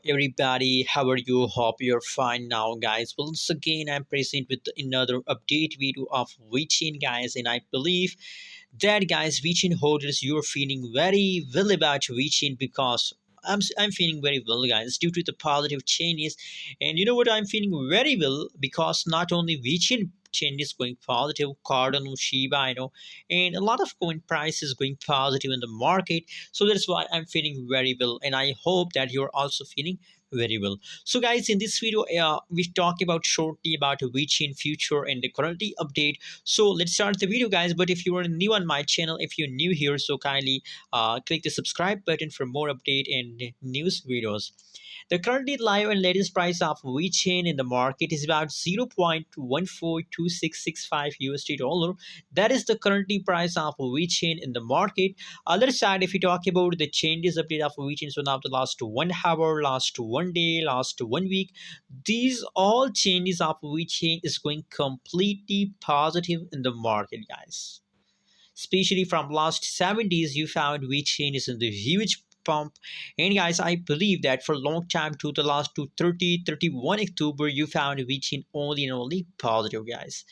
Everybody, how are you? Hope you're fine now, guys. Once again, I'm present with another update video of Vechain, guys, and I believe that, guys, Vechain holders, you're feeling very well about Vechain because I'm feeling very well, guys, due to the positive changes. And you know what? I'm feeling very well because not only Vechain changes going positive, Cardano, Shiba, and a lot of coin prices going positive in the market. So that's why I'm feeling very well, and I hope that you're also feeling very well. So guys, in this video we talk about shortly about which in future and the currently update. So let's start the video, guys. But if you are new on my channel, if you're new here, so kindly click the subscribe button for more update and news videos. The currently live and latest price of Vechain in the market is about 0.142665 USD dollar. That is the currently price of Vechain in the market. Other side, if you talk about the changes update of Vechain, so now the last 1 hour, last 1 day, last 1 week, these all changes of Vechain is going completely positive in the market, guys. Especially from last 7 days, you found Vechain is in the huge pump. And guys, I believe that for a long time to the last to 30 31 October, you found Vechain only and only positive, guys.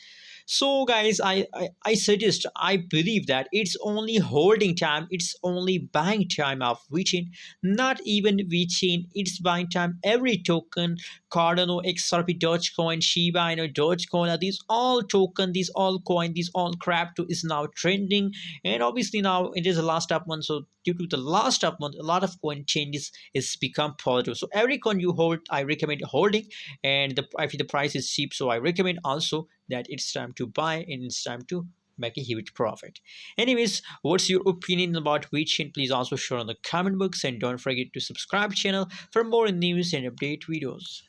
So guys, I suggest, I believe that it's only holding time, it's only buying time of Vechain. Not even Vechain, it's buying time. Every token, Cardano, XRP, Dogecoin, Shiba, Dogecoin, these all token, these all coin, these all crypto is now trending. And obviously now it is the last up month, so due to the last up month, a lot of coin changes is become positive. So every coin you hold, I recommend holding. And if the price is cheap, so I recommend also that it's time to buy and it's time to make a huge profit. Anyways, what's your opinion about Vechain? Please also share in the comment box, and don't forget to subscribe channel for more news and update videos.